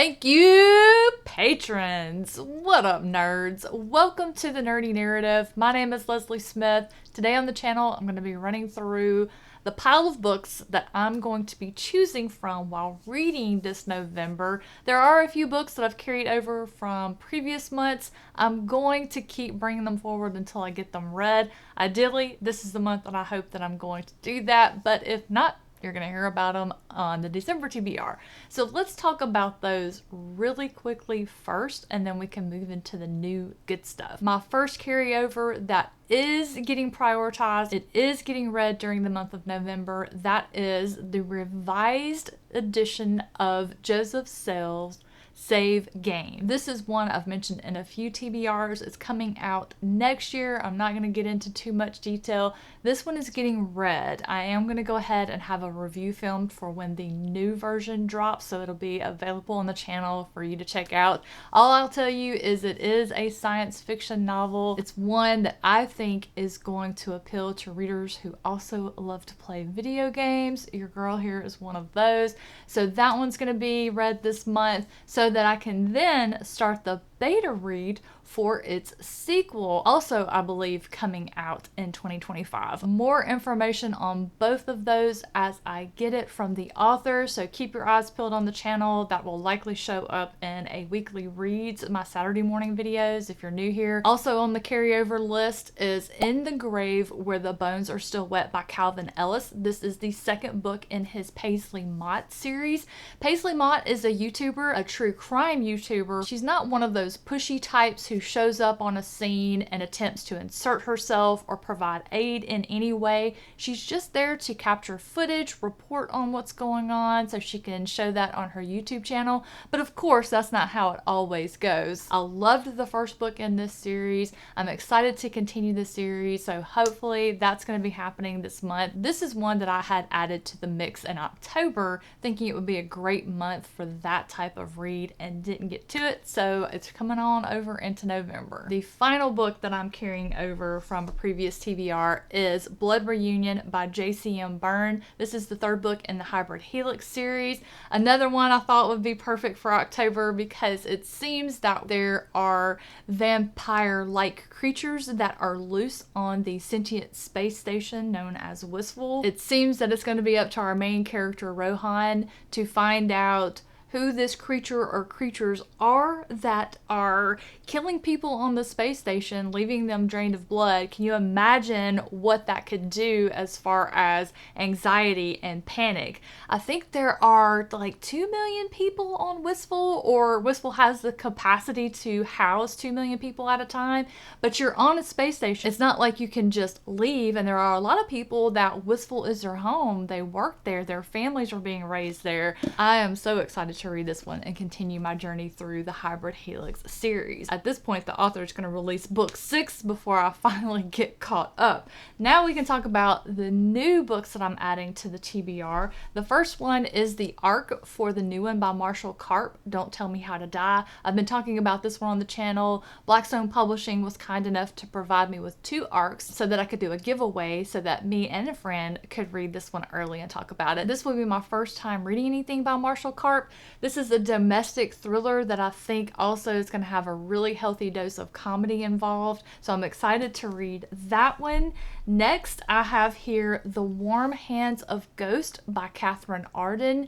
Thank you, patrons. What up, nerds? Welcome to the Nerdy Narrative. My name is Leslie Smith. Today on the channel, I'm going to be running through the pile of books that I'm going to be choosing from while reading this November. There are a few books that I've carried over from previous months. I'm going to keep bringing them forward until I get them read. Ideally, this is the month that I hope that I'm going to do that, but if not, you're going to hear about them on the December TBR. So let's talk about those really quickly first, and then we can move into the new good stuff. My first carryover that is getting prioritized, it is getting read during the month of November, that is the revised edition of Joseph Sells' Save Game. This is one I've mentioned in a few TBRs. It's coming out next year. I'm not going to get into too much detail. This one is getting read. I am going to go ahead and have a review filmed for when the new version drops, so it'll be available on the channel for you to check out. All I'll tell you is it is a science fiction novel. It's one that I think is going to appeal to readers who also love to play video games. Your girl here is one of those. So that one's going to be read this month, so that I can then start the beta read for its sequel, also I believe coming out in 2025. More information on both of those as I get it from the author, so keep your eyes peeled on the channel. That will likely show up in a weekly reads, my Saturday morning videos if you're new here. Also on the carryover list is In the Grave Where the Bones Are Still Wet by Calvin Ellis. This is the second book in his Paisley Mott series. Paisley Mott is a YouTuber, a true crime YouTuber. She's not one of those pushy types who shows up on a scene and attempts to insert herself or provide aid in any way. She's just there to capture footage, report on what's going on so she can show that on her YouTube channel. But of course, that's not how it always goes. I loved the first book in this series. I'm excited to continue the series, so hopefully that's going to be happening this month. This is one that I had added to the mix in October, thinking it would be a great month for that type of read, and didn't get to it, so it's coming on over into November. The final book that I'm carrying over from a previous TBR is Blood Reunion by J.C.M. Byrne. This is the third book in the Hybrid Helix series. Another one I thought would be perfect for October because it seems that there are vampire-like creatures that are loose on the sentient space station known as Wistful. It seems that it's going to be up to our main character Rohan to find out who this creature or creatures are that are killing people on the space station, leaving them drained of blood. Can you imagine what that could do as far as anxiety and panic? I think there are like 2 million people on Wistful, or Wistful has the capacity to house 2 million people at a time, but you're on a space station. It's not like you can just leave, and there are a lot of people that Wistful is their home. They work there. Their families are being raised there. I am so excited to read this one and continue my journey through the Hybrid Helix series. At this point, the author is going to release book 6 before I finally get caught up. Now we can talk about the new books that I'm adding to the TBR. The first one is the arc for the new one by Marshall Karp, Don't Tell Me How to Die. I've been talking about this one on the channel. Blackstone Publishing was kind enough to provide me with 2 arcs so that I could do a giveaway so that me and a friend could read this one early and talk about it. This will be my first time reading anything by Marshall Karp. This is a domestic thriller that I think also is going to have a really healthy dose of comedy involved, so I'm excited to read that one. Next, I have here The Warm Hands of Ghost by Catherine Arden.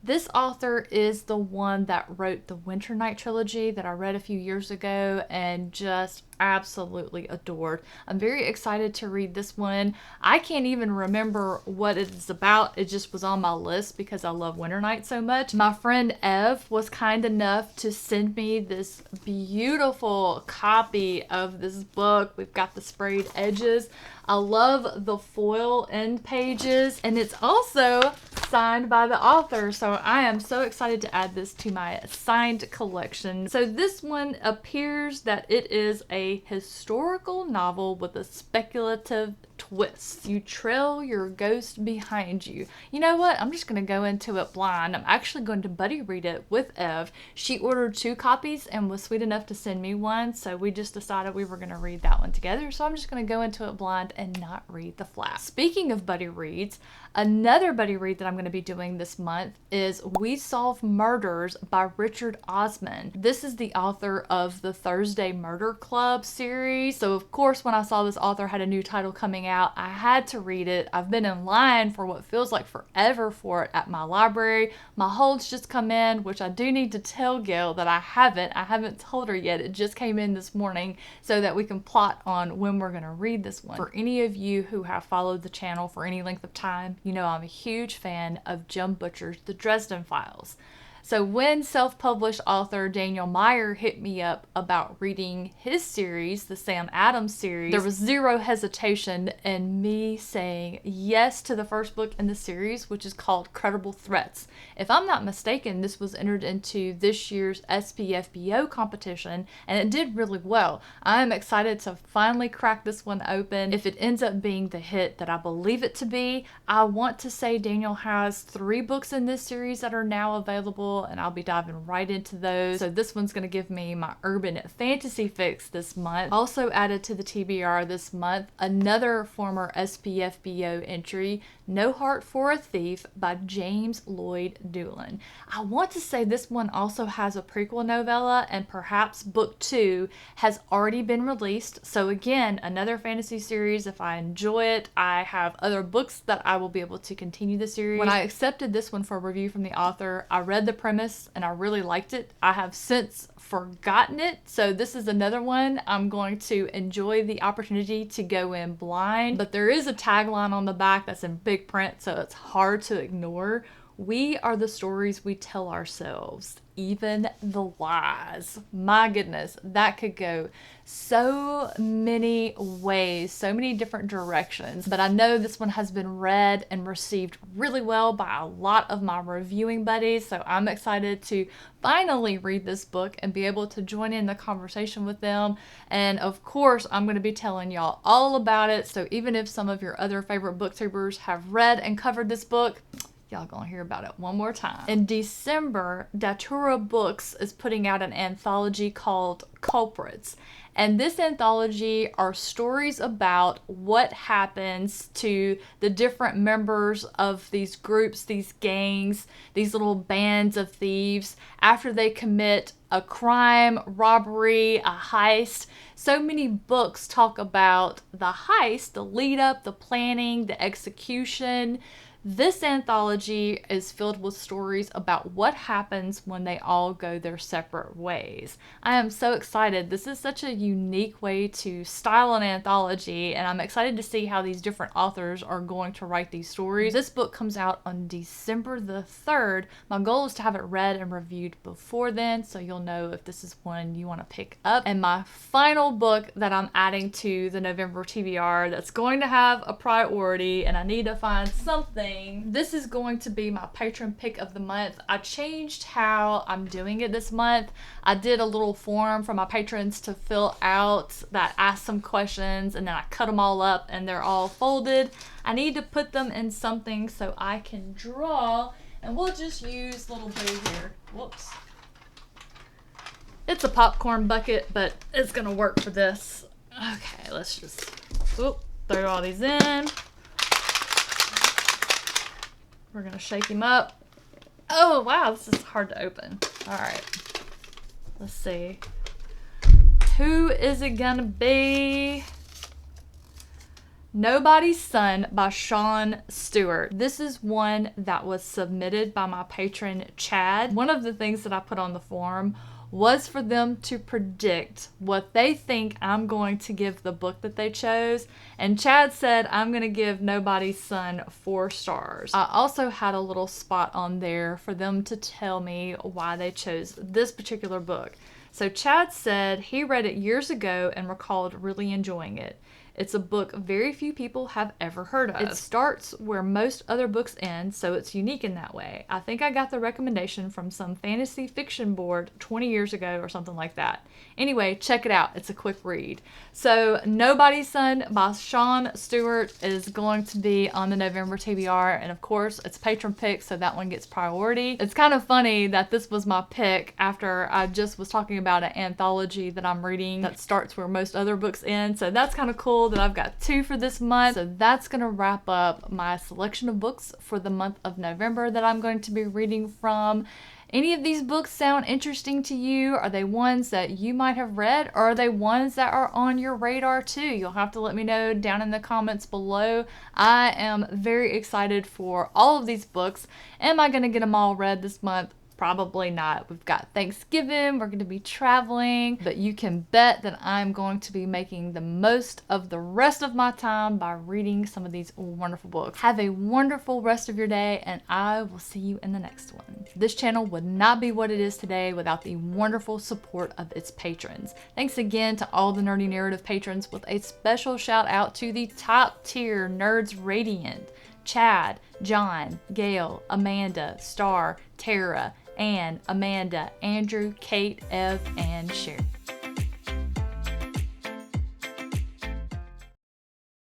This author is the one that wrote the Winter Night trilogy that I read a few years ago and just absolutely adored. I'm very excited to read this one. I can't even remember what it is about. It just was on my list because I love Winter Night so much. My friend Ev was kind enough to send me this beautiful copy of this book. We've got the sprayed edges. I love the foil end pages, and it's also signed by the author, so I am so excited to add this to my signed collection. So this one appears that it is a historical novel with a speculative twist. You trail your ghost behind you. You know what? I'm just going to go into it blind. I'm actually going to buddy read it with Ev. She ordered 2 copies and was sweet enough to send me one, so we just decided we were going to read that one together. So I'm just going to go into it blind and not read the flap. Speaking of buddy reads, Another buddy read that I'm going to be doing this month is We Solve Murders by Richard Osman. This is the author of the Thursday Murder Club series. So of course, when I saw this author had a new title coming out, I had to read it. I've been in line for what feels like forever for it at my library. My hold's just come in, which I do need to tell Gail that I haven't told her yet. It just came in this morning so that we can plot on when we're going to read this one. For any of you who have followed the channel for any length of time, you know I'm a huge fan of Jim Butcher's The Dresden Files. So when self-published author Daniel Meyer hit me up about reading his series, the Sam Adams series, there was zero hesitation in me saying yes to the first book in the series, which is called Credible Threats. If I'm not mistaken, this was entered into this year's SPFBO competition, and it did really well. I'm excited to finally crack this one open. If it ends up being the hit that I believe it to be, I want to say Daniel has 3 books in this series that are now available, and I'll be diving right into those. So this one's going to give me my urban fantasy fix this month. Also added to the TBR this month, another former SPFBO entry, No Heart for a Thief by James Lloyd Doolin. I want to say this one also has a prequel novella, and perhaps book 2 has already been released. So again, another fantasy series. If I enjoy it, I have other books that I will be able to continue the series. When I accepted this one for review from the author, I read the premise and I really liked it. I have since forgotten it, so this is another one I'm going to enjoy the opportunity to go in blind. But there is a tagline on the back that's in big print, so it's hard to ignore. We are the stories we tell ourselves, even the lies. My goodness, that could go so many ways, so many different directions. But I know this one has been read and received really well by a lot of my reviewing buddies, so I'm excited to finally read this book and be able to join in the conversation with them. And of course, I'm going to be telling y'all all about it, so even if some of your other favorite booktubers have read and covered this book, y'all gonna hear about it one more time. In December, Datura Books is putting out an anthology called Culprits. And this anthology are stories about what happens to the different members of these groups, these gangs, these little bands of thieves after they commit a crime, robbery, a heist. So many books talk about the heist, the lead up, the planning, the execution. This anthology is filled with stories about what happens when they all go their separate ways. I am so excited. This is such a unique way to style an anthology, and I'm excited to see how these different authors are going to write these stories. This book comes out on December the 3rd. My goal is to have it read and reviewed before then, so you'll know if this is one you want to pick up. And my final book that I'm adding to the November TBR that's going to have a priority, and I need to find something. This is going to be my patron pick of the month. I changed how I'm doing it this month. I did a little form for my patrons to fill out that asked some questions, and then I cut them all up and they're all folded. I need to put them in something so I can draw, and we'll just use little Boo here. Whoops. It's a popcorn bucket, but it's gonna work for this. Okay, let's just throw all these in. We're gonna shake him up. Oh wow, this is hard to open. All right, let's see. Who is it gonna be? Nobody's Son by Sean Stewart. This is one that was submitted by my patron Chad. One of the things that I put on the form was for them to predict what they think I'm going to give the book that they chose. And Chad said I'm going to give Nobody's Son 4 stars. I also had a little spot on there for them to tell me why they chose this particular book. So Chad said he read it years ago and recalled really enjoying it. It's a book very few people have ever heard of. It starts where most other books end, so it's unique in that way. I think I got the recommendation from some fantasy fiction board 20 years ago or something like that. Anyway, check it out. It's a quick read. So Nobody's Son by Sean Stewart is going to be on the November TBR, and of course it's patron pick, so that one gets priority. It's kind of funny that this was my pick after I just was talking about an anthology that I'm reading that starts where most other books end, so that's kind of cool. cool that I've got 2 for this month. So that's gonna wrap up my selection of books for the month of November that I'm going to be reading from. Any of these books sound interesting to you? Are they ones that you might have read, or are they ones that are on your radar too? You'll have to let me know down in the comments below. I am very excited for all of these books. Am I going to get them all read this month? Probably not. We've got Thanksgiving, we're going to be traveling, but you can bet that I'm going to be making the most of the rest of my time by reading some of these wonderful books. Have a wonderful rest of your day, and I will see you in the next one. This channel would not be what it is today without the wonderful support of its patrons. Thanks again to all the Nerdy Narrative patrons, with a special shout out to the top tier Nerds Radiant: Chad, John, Gail, Amanda, Star, Tara, Anne, Amanda, Andrew, Kate, Ev, and Sherry.